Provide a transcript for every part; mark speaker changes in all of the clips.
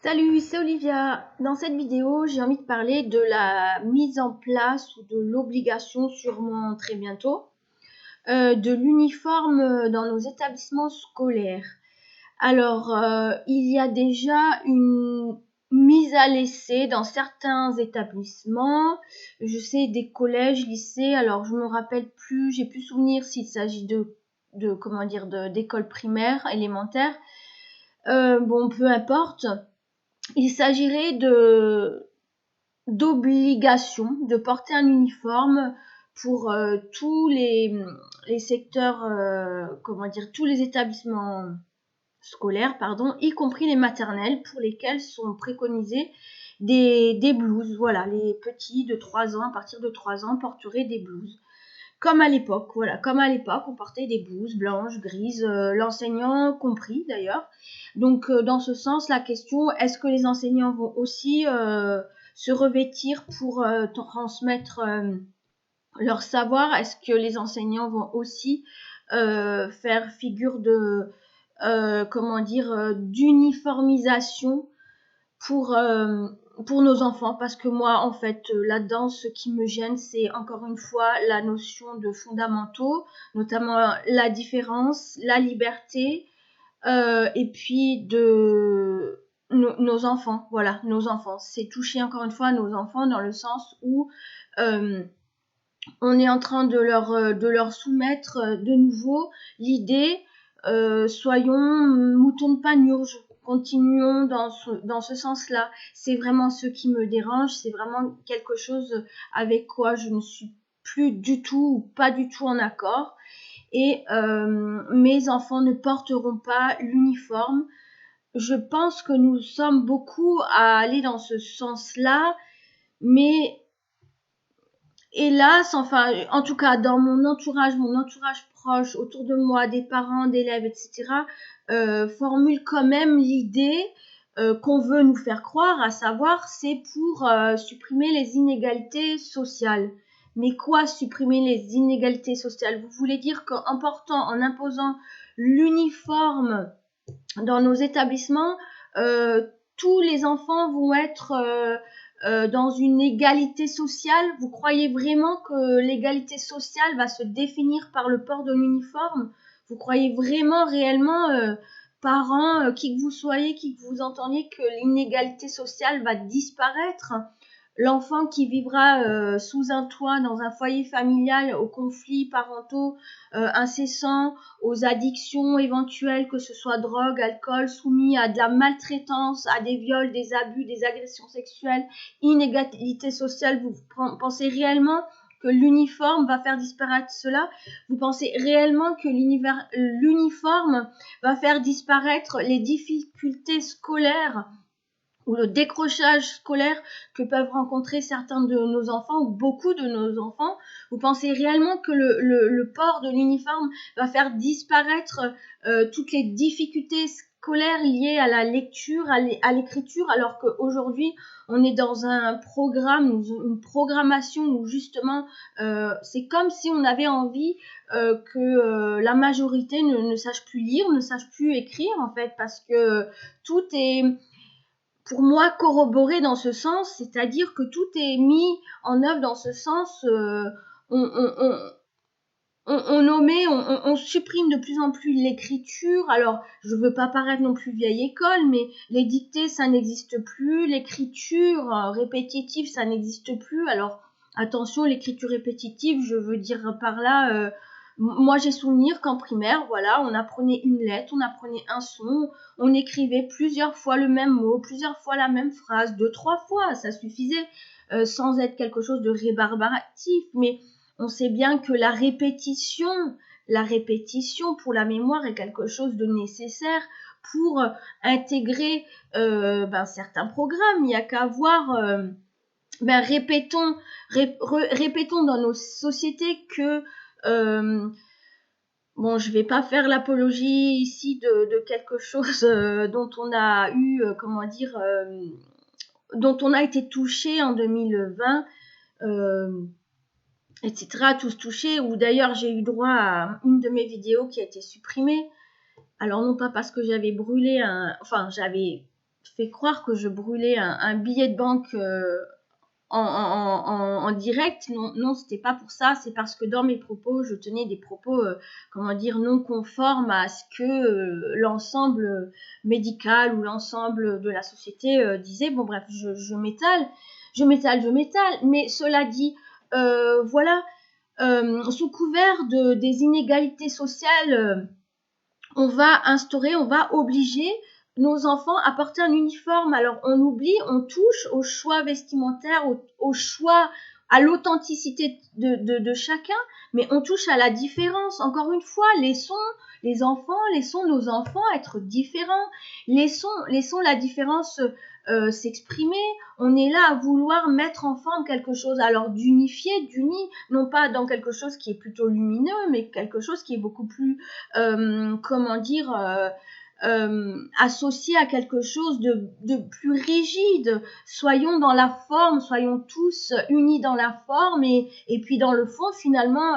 Speaker 1: Salut, c'est Olivia. Dans cette vidéo, j'ai envie de parler de la mise en place ou de l'obligation, sûrement très bientôt, de l'uniforme dans nos établissements scolaires. Alors, il y a déjà une mise à l'essai dans certains établissements. Je sais des collèges, lycées. Alors, je me rappelle plus, j'ai plus souvenir s'il s'agit d'écoles primaires, élémentaires. Bon, peu importe. Il s'agirait d'obligation de porter un uniforme pour tous les secteurs, tous les établissements scolaires, pardon, y compris les maternelles, pour lesquels sont préconisés des blouses. Voilà, les petits de 3 ans, à partir de 3 ans, porteraient des blouses. Comme à l'époque, voilà, comme à l'époque, on portait des blouses blanches, grises, l'enseignant compris d'ailleurs. Donc, dans ce sens, la question, est-ce que les enseignants vont aussi se revêtir pour transmettre leur savoir? Est-ce que les enseignants vont aussi faire figure de, d'uniformisation pour, euh, pour nos enfants, parce que moi, en fait, là-dedans, ce qui me gêne, c'est encore une fois la notion de fondamentaux, notamment la différence, la liberté, et puis de nos enfants. Voilà, nos enfants. C'est toucher encore une fois nos enfants dans le sens où euh, on est en train de leur soumettre de nouveau l'idée, soyons moutons de panurge, continuons dans ce sens-là. C'est vraiment ce qui me dérange, c'est vraiment quelque chose avec quoi je ne suis plus du tout ou pas du tout en accord. Et mes enfants ne porteront pas l'uniforme. Je pense que nous sommes beaucoup à aller dans ce sens-là, mais hélas, enfin, en tout cas, dans mon entourage proche, autour de moi, des parents, d'élèves, etc., formule quand même l'idée qu'on veut nous faire croire, à savoir, c'est pour supprimer les inégalités sociales. Mais quoi, supprimer les inégalités sociales? Vous voulez dire en imposant l'uniforme dans nos établissements, tous les enfants vont être dans une égalité sociale? Vous croyez vraiment que l'égalité sociale va se définir par le port de l'uniforme? Vous croyez vraiment, réellement, parents, qui que vous soyez, qui que vous entendiez, que l'inégalité sociale va disparaître? L'enfant qui vivra sous un toit, dans un foyer familial, aux conflits parentaux incessants, aux addictions éventuelles, que ce soit drogue, alcool, soumis à de la maltraitance, à des viols, des abus, des agressions sexuelles, inégalité sociale, vous pensez réellement que l'uniforme va faire disparaître cela? Vous pensez réellement que l'uniforme va faire disparaître les difficultés scolaires ou le décrochage scolaire que peuvent rencontrer certains de nos enfants ou beaucoup de nos enfants? Vous pensez réellement que le port de l'uniforme va faire disparaître toutes les difficultés scolaires liées à la lecture, à l'écriture, alors qu'aujourd'hui on est dans un programme, une programmation où justement c'est comme si on avait envie que la majorité ne sache plus lire, ne sache plus écrire, en fait, parce que tout est, pour moi, corroboré dans ce sens, c'est-à-dire que tout est mis en œuvre dans ce sens. On supprime de plus en plus l'écriture. Alors, je veux pas paraître non plus vieille école, mais les dictées, ça n'existe plus. L'écriture répétitive, ça n'existe plus. Alors, attention, l'écriture répétitive, je veux dire par là, moi j'ai souvenir qu'en primaire, voilà, on apprenait une lettre, on apprenait un son, on écrivait plusieurs fois le même mot, plusieurs fois la même phrase, 2-3 fois, ça suffisait, sans être quelque chose de rébarbatif, mais on sait bien que la répétition pour la mémoire est quelque chose de nécessaire pour intégrer certains programmes. Il n'y a qu'à voir, répétons dans nos sociétés que bon, je vais pas faire l'apologie ici de quelque chose dont on a eu, dont on a été touché en 2020, etc., tous touchés, ou d'ailleurs j'ai eu droit à une de mes vidéos qui a été supprimée. Alors non pas parce que j'avais brûlé j'avais fait croire que je brûlais un billet de banque en direct. Non, c'était pas pour ça. C'est parce que dans mes propos, je tenais des propos, non conformes à ce que l'ensemble médical ou l'ensemble de la société disait. Bon, bref, je m'étale. Mais cela dit, voilà, sous couvert des inégalités sociales, on va obliger nos enfants à porter un uniforme. Alors on touche au choix vestimentaire, au choix, à l'authenticité de chacun, mais on touche à la différence. Encore une fois, laissons nos enfants être différents. Laissons la différence s'exprimer. On est là à vouloir mettre en forme quelque chose, alors d'uni, non pas dans quelque chose qui est plutôt lumineux, mais quelque chose qui est beaucoup plus associé à quelque chose de plus rigide. Soyons dans la forme, soyons tous unis dans la forme, et puis dans le fond, finalement,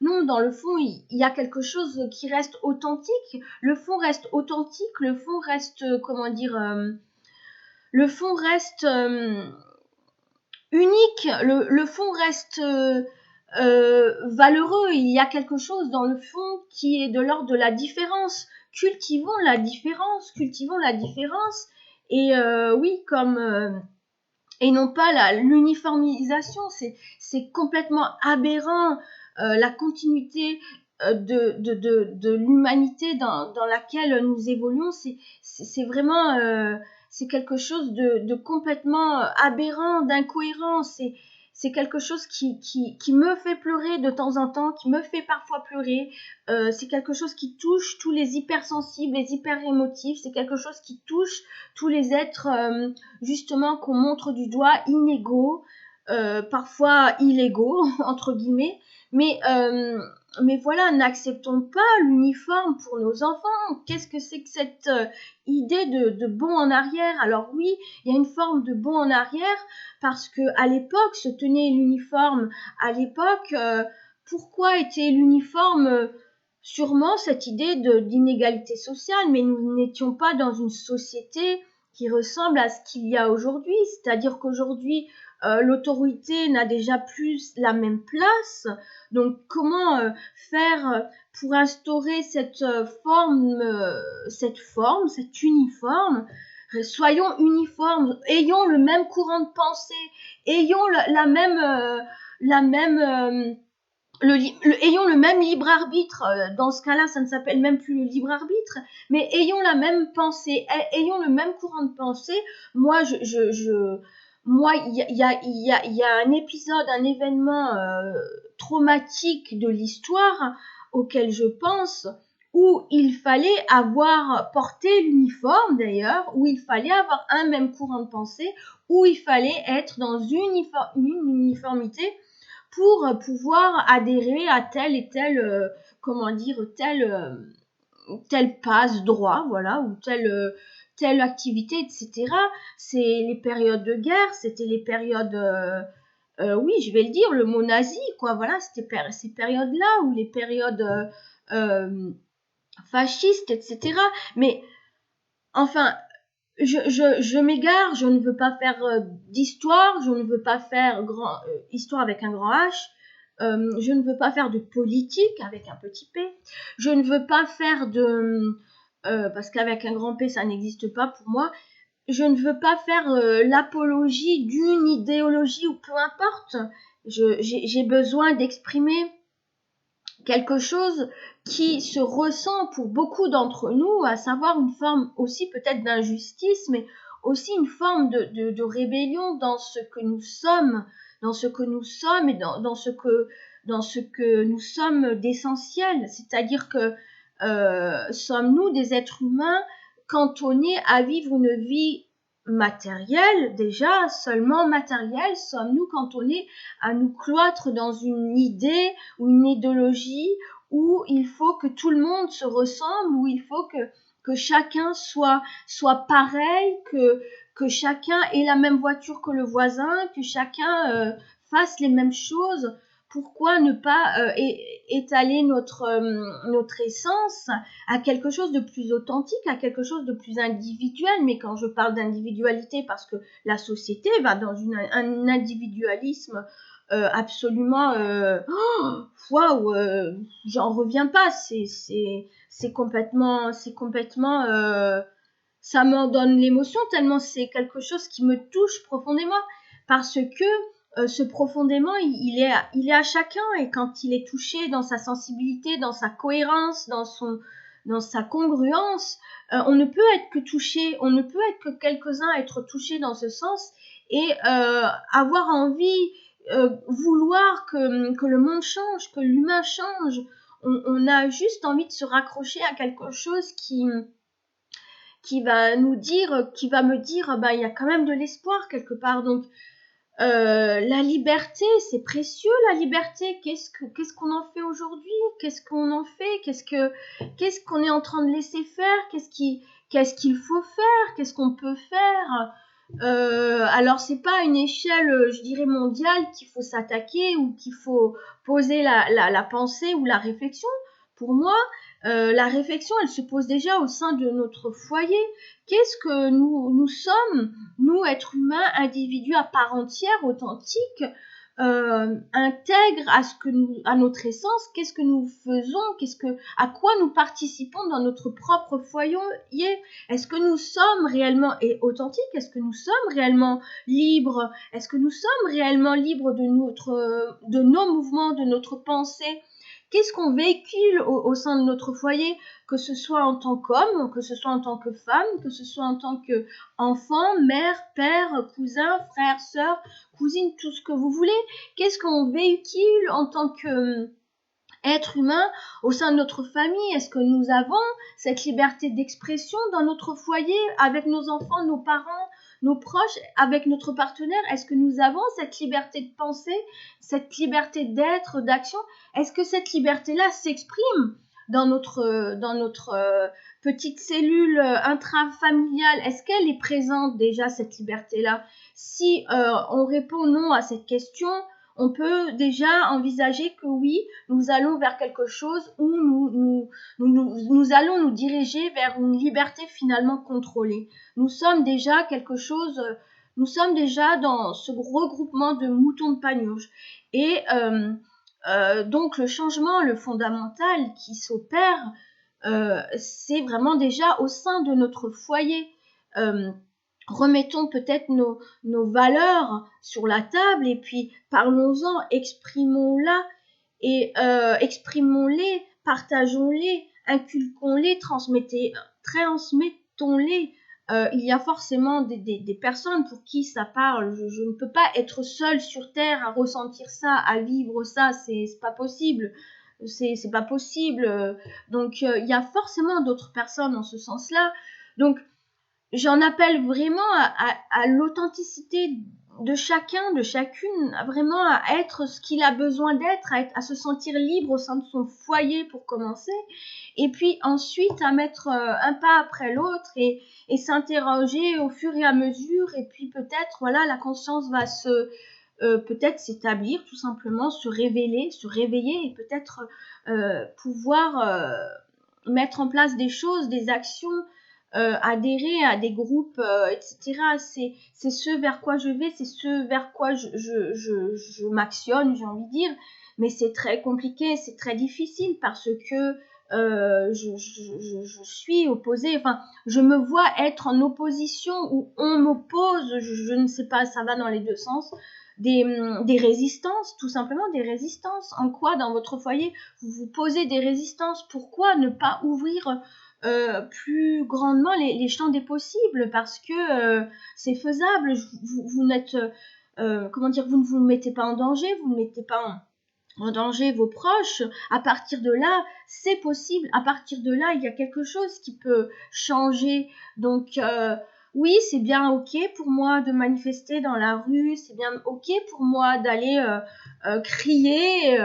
Speaker 1: non, dans le fond, il y a quelque chose qui reste authentique. Le fond reste authentique, le fond reste, unique, le fond reste valeureux. Il y a quelque chose dans le fond qui est de l'ordre de la différence. Cultivons la différence, et oui, et non pas l'uniformisation. C'est complètement aberrant. La continuité de l'humanité dans laquelle nous évoluons, c'est vraiment c'est quelque chose de complètement aberrant, d'incohérent. C'est quelque chose qui me fait pleurer de temps en temps, qui me fait parfois pleurer. C'est quelque chose qui touche tous les hypersensibles, les hyper-émotifs. C'est quelque chose qui touche tous les êtres, justement, qu'on montre du doigt, inégaux, parfois illégaux, entre guillemets. Mais voilà, n'acceptons pas l'uniforme pour nos enfants. Qu'est-ce que c'est que cette idée de bond en arrière? Alors oui, il y a une forme de bond en arrière, parce que à l'époque se tenait l'uniforme. À l'époque, pourquoi était l'uniforme? Sûrement cette idée d'inégalité sociale, mais nous n'étions pas dans une société qui ressemble à ce qu'il y a aujourd'hui. C'est-à-dire qu'aujourd'hui, l'autorité n'a déjà plus la même place. Donc comment faire pour instaurer cette forme, cet uniforme? Soyons uniformes, ayons le même courant de pensée, ayons ayons le même libre arbitre. Dans ce cas-là, ça ne s'appelle même plus le libre arbitre, mais ayons la même pensée, ayons le même courant de pensée. Moi, il y a un épisode, un événement traumatique de l'histoire auquel je pense, où il fallait avoir porté l'uniforme d'ailleurs, où il fallait avoir un même courant de pensée, où il fallait être dans une uniformité pour pouvoir adhérer à tel et tel, tel passe-droit, voilà, ou telle activité, etc. C'est les périodes de guerre, c'était les périodes, oui, je vais le dire, le mot nazi, quoi, voilà, c'était ces périodes-là, ou les périodes fascistes, etc. Mais, enfin, je m'égare, je ne veux pas faire d'histoire, je ne veux pas faire histoire avec un grand H, je ne veux pas faire de politique avec un petit p, je ne veux pas faire parce qu'avec un grand P ça n'existe pas pour moi, je ne veux pas faire l'apologie d'une idéologie, ou peu importe. J'ai besoin d'exprimer quelque chose qui se ressent pour beaucoup d'entre nous, à savoir une forme aussi peut-être d'injustice, mais aussi une forme de rébellion dans ce que nous sommes, et dans ce que nous sommes d'essentiel. C'est-à-dire que sommes-nous des êtres humains cantonnés à vivre une vie matérielle, déjà seulement matérielle? Sommes-nous cantonnés à nous cloître dans une idée ou une idéologie où il faut que tout le monde se ressemble, où il faut que chacun soit pareil, que chacun ait la même voiture que le voisin, que chacun fasse les mêmes choses? pourquoi ne pas étaler notre essence à quelque chose de plus authentique, à quelque chose de plus individuel. Mais quand je parle d'individualité, parce que la société va dans un individualisme absolument waouh, j'en reviens pas, c'est complètement ça m'en donne l'émotion tellement c'est quelque chose qui me touche profondément, parce que ce profondément il est à chacun, et quand il est touché dans sa sensibilité, dans sa cohérence, dans sa congruence, on ne peut être que touché, on ne peut être que quelques-uns être touchés dans ce sens, et avoir envie, vouloir que le monde change, que l'humain change. On a juste envie de se raccrocher à quelque chose qui va nous dire, qui va me dire, bah il y a quand même de l'espoir quelque part. Donc la liberté, c'est précieux, la liberté. Qu'est-ce qu'on en fait aujourd'hui? Qu'est-ce qu'on en fait? Qu'est-ce qu'on est en train de laisser faire? Qu'est-ce qu'il faut faire? Qu'est-ce qu'on peut faire? Alors c'est pas à une échelle, je dirais mondiale, qu'il faut s'attaquer ou qu'il faut poser la pensée ou la réflexion. Pour moi, la réflexion, elle se pose déjà au sein de notre foyer. Qu'est-ce que nous sommes, nous, êtres humains, individus à part entière, authentiques, intègres à notre essence? Qu'est-ce que nous faisons? À quoi nous participons dans notre propre foyer? Est-ce que nous sommes réellement authentiques? Est-ce que nous sommes réellement libres? Est-ce que nous sommes réellement libres de nos mouvements, de notre pensée? Qu'est-ce qu'on véhicule au sein de notre foyer, que ce soit en tant qu'homme, que ce soit en tant que femme, que ce soit en tant qu'enfant, mère, père, cousin, frère, sœur, cousine, tout ce que vous voulez? Qu'est-ce qu'on véhicule en tant que être humain au sein de notre famille? Est-ce que nous avons cette liberté d'expression dans notre foyer, avec nos enfants, nos parents, nos proches, avec notre partenaire? Est-ce que nous avons cette liberté de penser, cette liberté d'être, d'action? Est-ce que cette liberté-là s'exprime dans notre petite cellule intrafamiliale? Est-ce qu'elle est présente déjà, cette liberté-là? Si on répond non à cette question, on peut déjà envisager que oui, nous allons vers quelque chose où nous allons nous diriger vers une liberté finalement contrôlée. Nous sommes déjà nous sommes déjà dans ce regroupement de moutons de panurge. Et donc le changement, le fondamental qui s'opère, c'est vraiment déjà au sein de notre foyer. Remettons peut-être nos valeurs sur la table, et puis parlons-en, exprimons-la, et exprimons-les, partageons-les, inculquons-les, transmettons-les. Il y a forcément des personnes pour qui ça parle. Je ne peux pas être seule sur terre à ressentir ça, à vivre ça, c'est pas possible. C'est pas possible. Donc il y a forcément d'autres personnes en ce sens-là. Donc j'en appelle vraiment à l'authenticité de chacun, de chacune, vraiment à être ce qu'il a besoin d'être, à se sentir libre au sein de son foyer pour commencer, et puis ensuite à mettre un pas après l'autre, et s'interroger au fur et à mesure, et puis peut-être, voilà, la conscience va peut-être s'établir, tout simplement, se révéler, se réveiller, et peut-être pouvoir mettre en place des choses, des actions, adhérer à des groupes, etc. C'est ce vers quoi je vais, c'est ce vers quoi je m'actionne, j'ai envie de dire. Mais c'est très compliqué, c'est très difficile, parce que je suis opposée, enfin, je me vois être en opposition, ou on m'oppose, je ne sais pas, ça va dans les deux sens. Des résistances, tout simplement des résistances. En quoi, dans votre foyer, vous vous posez des résistances? Pourquoi ne pas ouvrir plus grandement les champs des possibles? Parce que c'est faisable. Vous n'êtes, comment dire, vous ne vous mettez pas en danger, vous ne mettez pas en danger vos proches. À partir de là, c'est possible. À partir de là, il y a quelque chose qui peut changer. Donc oui, c'est bien ok pour moi de manifester dans la rue, c'est bien ok pour moi d'aller crier,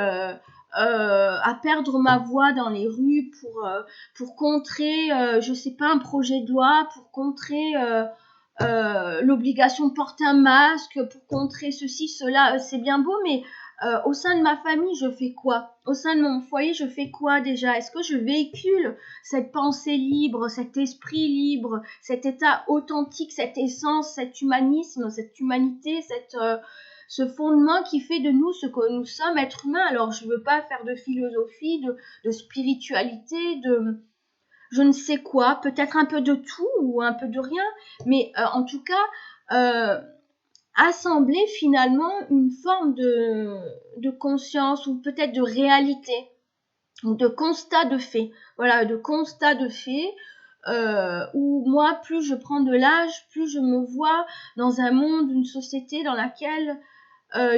Speaker 1: à perdre ma voix dans les rues pour contrer, je sais pas, un projet de loi, pour contrer l'obligation de porter un masque, pour contrer ceci, cela. C'est bien beau, mais Au sein de ma famille, je fais quoi? Au sein de mon foyer, je fais quoi déjà? Est-ce que je véhicule cette pensée libre, cet esprit libre, cet état authentique, cette essence, cet humanisme, cette humanité, ce fondement qui fait de nous ce que nous sommes, êtres humains? Alors, je veux pas faire de philosophie, de spiritualité, de je ne sais quoi, peut-être un peu de tout ou un peu de rien, mais en tout cas, assembler finalement une forme de conscience ou peut-être de réalité ou de constat de fait. Voilà, de constat de fait où moi, plus je prends de l'âge, plus je me vois dans un monde, une société dans laquelle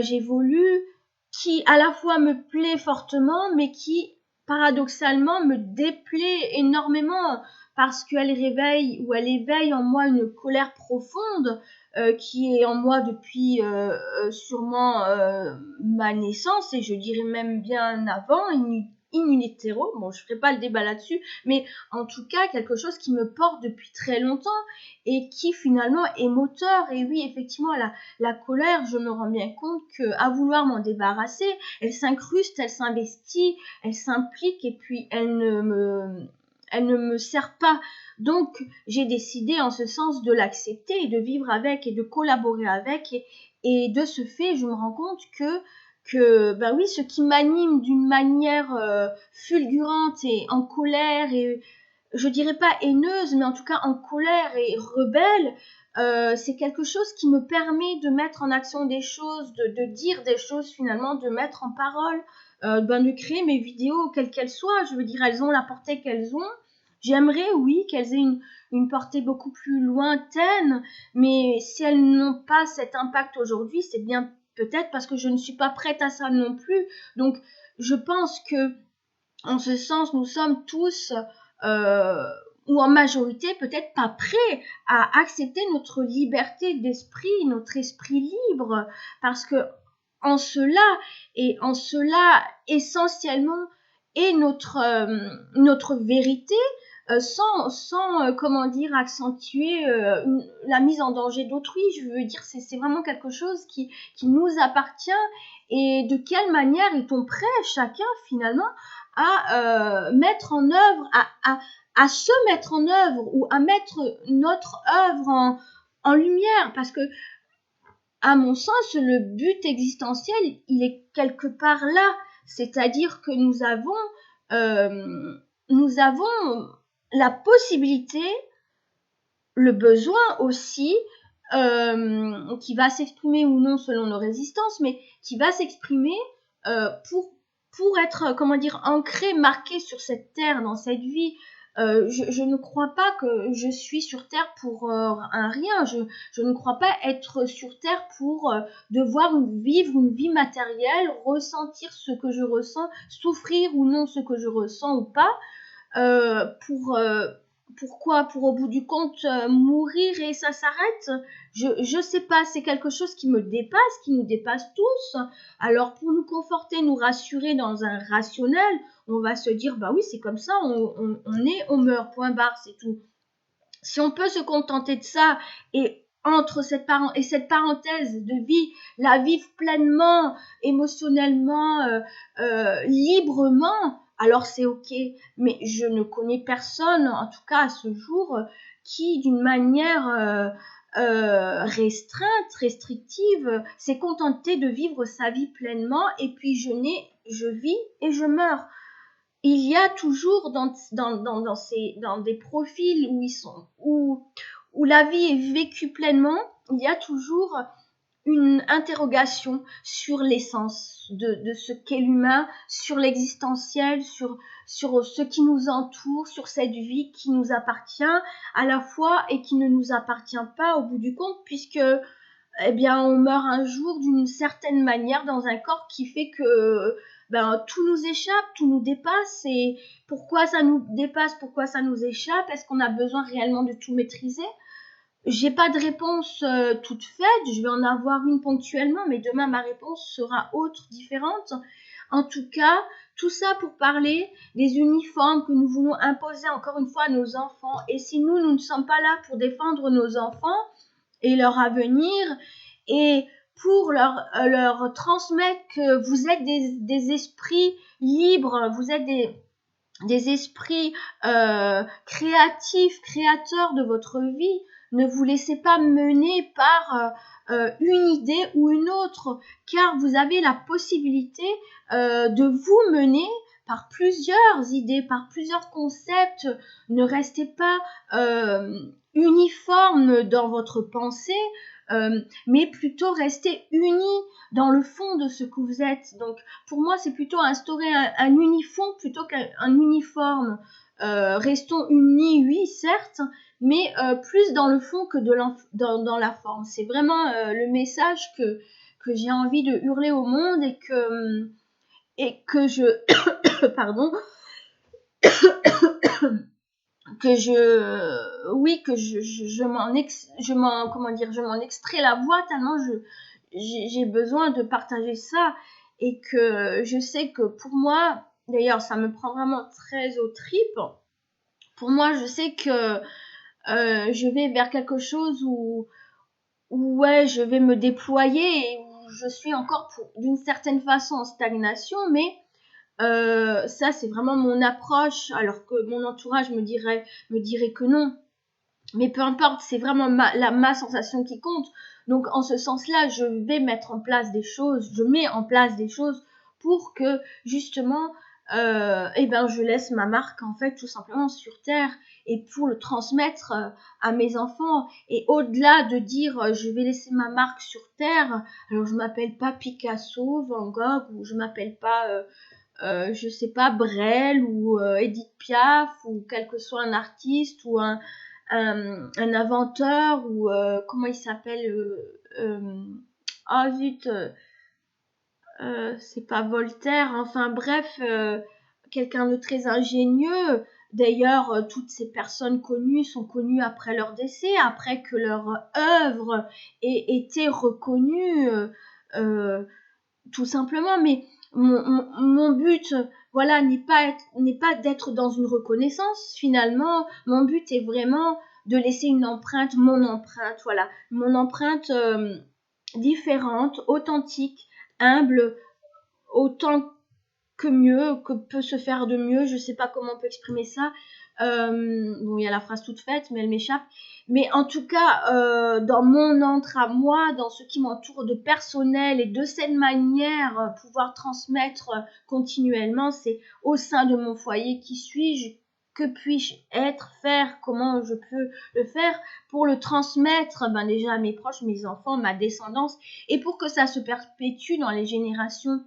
Speaker 1: j'évolue, qui à la fois me plaît fortement, mais qui paradoxalement me déplaît énormément parce qu'elle réveille ou elle éveille en moi une colère profonde qui est en moi depuis sûrement ma naissance et je dirais même bien avant, in utero. Bon, je ferai pas le débat là-dessus, mais en tout cas quelque chose qui me porte depuis très longtemps et qui finalement est moteur. Et oui, effectivement, la colère, je me rends bien compte qu'à vouloir m'en débarrasser, elle s'incruste, elle s'investit, elle s'implique et puis elle ne me sert pas. Donc, j'ai décidé en ce sens de l'accepter et de vivre avec et de collaborer avec. Et de ce fait, je me rends compte que ben oui, ce qui m'anime d'une manière fulgurante et en colère et je dirais pas haineuse, mais en tout cas en colère et rebelle, c'est quelque chose qui me permet de mettre en action des choses, de dire des choses finalement, de mettre en parole, de créer mes vidéos, quelles qu'elles soient. Je veux dire, elles ont la portée qu'elles ont. J'aimerais, oui, qu'elles aient une portée beaucoup plus lointaine, mais si elles n'ont pas cet impact aujourd'hui, c'est bien peut-être parce que je ne suis pas prête à ça non plus. Donc, je pense que, en ce sens, nous sommes tous ou en majorité peut-être pas prêts à accepter notre liberté d'esprit, notre esprit libre, parce que en cela essentiellement est notre vérité, sans comment dire accentuer la mise en danger d'autrui. Je veux dire, c'est vraiment quelque chose qui nous appartient. Et de quelle manière est-on prêt chacun finalement à mettre en œuvre, à se mettre en œuvre ou à mettre notre œuvre en lumière, parce que à mon sens le but existentiel il est quelque part là, c'est-à-dire que nous avons la possibilité, le besoin aussi, qui va s'exprimer ou non selon nos résistances, mais qui va s'exprimer pour être, comment dire, ancré, marqué sur cette terre, dans cette vie. Je ne crois pas que je suis sur terre pour un rien. Je ne crois pas être sur terre pour devoir vivre une vie matérielle, ressentir ce que je ressens, souffrir ou non ce que je ressens ou pas, pourquoi? Pour au bout du compte mourir et ça s'arrête? Je sais pas, c'est quelque chose qui me dépasse, qui nous dépasse tous. Alors pour nous conforter, nous rassurer dans un rationnel, on va se dire bah oui c'est comme ça, on meurt, point barre, c'est tout. Si on peut se contenter de ça et entre cette parenthèse de vie, la vivre pleinement, émotionnellement, librement, alors c'est ok. Mais je ne connais personne, en tout cas à ce jour, qui d'une manière restreinte, restrictive, s'est contenté de vivre sa vie pleinement et puis je vis et je meurs. Il y a toujours dans des profils où la vie est vécue pleinement, il y a toujours une interrogation sur l'essence de ce qu'est l'humain, sur l'existentiel, sur ce qui nous entoure, sur cette vie qui nous appartient à la fois et qui ne nous appartient pas au bout du compte, puisque eh bien, on meurt un jour d'une certaine manière dans un corps qui fait que tout nous échappe, tout nous dépasse. Et pourquoi ça nous dépasse, pourquoi ça nous échappe? Est-ce qu'on a besoin réellement de tout maîtriser? J'ai pas de réponse toute faite, je vais en avoir une ponctuellement, mais demain ma réponse sera autre, différente. En tout cas, tout ça pour parler des uniformes que nous voulons imposer encore une fois à nos enfants. Et si nous ne sommes pas là pour défendre nos enfants, et leur avenir et pour leur transmettre que vous êtes des esprits libres, vous êtes des esprits créatifs, créateurs de votre vie. Ne vous laissez pas mener par une idée ou une autre, car vous avez la possibilité de vous mener par plusieurs idées, par plusieurs concepts. Ne restez pas uniforme dans votre pensée, mais plutôt restez unis dans le fond de ce que vous êtes. Donc, pour moi, c'est plutôt instaurer un uniforme plutôt qu'un uniforme. Restons unis, oui, certes, mais plus dans le fond que dans la forme. C'est vraiment le message que j'ai envie de hurler au monde et que je pardon que je m'en extrais la voix tellement j'ai besoin de partager ça, et que je sais que pour moi, d'ailleurs ça me prend vraiment très aux tripes, pour moi je sais que je vais vers quelque chose où ouais, je vais me déployer et où je suis encore d'une certaine façon en stagnation, mais ça c'est vraiment mon approche, alors que mon entourage me dirait que non. Mais peu importe, c'est vraiment ma sensation qui compte. Donc en ce sens-là, je vais mettre en place des choses, je mets en place des choses pour que justement, je laisse ma marque en fait tout simplement sur Terre, et pour le transmettre à mes enfants. Et au-delà de dire je vais laisser ma marque sur Terre, alors je m'appelle pas Picasso, Van Gogh, ou je m'appelle pas je sais pas, Brel ou Edith Piaf, ou quel que soit un artiste ou un inventeur, ou comment il s'appelle, zut, c'est pas Voltaire, enfin bref, quelqu'un de très ingénieux. D'ailleurs, toutes ces personnes connues sont connues après leur décès, après que leur œuvre ait été reconnue, tout simplement. Mais mon but, voilà, n'est pas d'être dans une reconnaissance. Finalement, mon but est vraiment de laisser une empreinte, mon empreinte différente, authentique, humble, autant que peut se faire de mieux. Je sais pas comment on peut exprimer ça. Bon, il y a la phrase toute faite, mais elle m'échappe. Mais en tout cas, dans mon entre à moi, dans ce qui m'entoure de personnel, et de cette manière, pouvoir transmettre continuellement, c'est au sein de mon foyer. Qui suis-je? Que puis-je être, faire? Comment je peux le faire pour le transmettre déjà à mes proches, mes enfants, ma descendance, et pour que ça se perpétue dans les générations.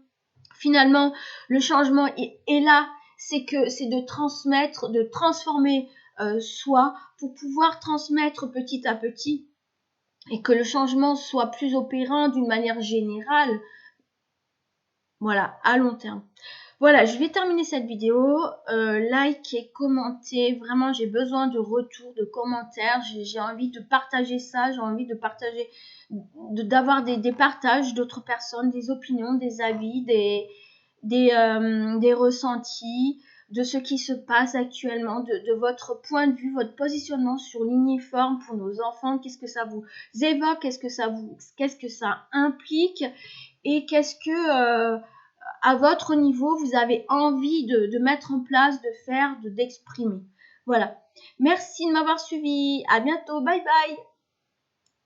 Speaker 1: Finalement, le changement est là, c'est de transmettre, de transformer soi, pour pouvoir transmettre petit à petit, et que le changement soit plus opérant d'une manière générale, voilà, à long terme. Voilà, je vais terminer cette vidéo. Likez, commentez. Vraiment, j'ai besoin de retours, de commentaires. J'ai envie de partager ça. J'ai envie de partager, d'avoir des partages d'autres personnes, des opinions, des avis, des ressentis, de ce qui se passe actuellement, de votre point de vue, votre positionnement sur l'uniforme pour nos enfants. Qu'est-ce que ça vous évoque? Qu'est-ce que ça implique? Et qu'est-ce que à votre niveau vous avez envie de mettre en place, de faire, d'exprimer. Voilà. Merci de m'avoir suivi. À bientôt. Bye bye.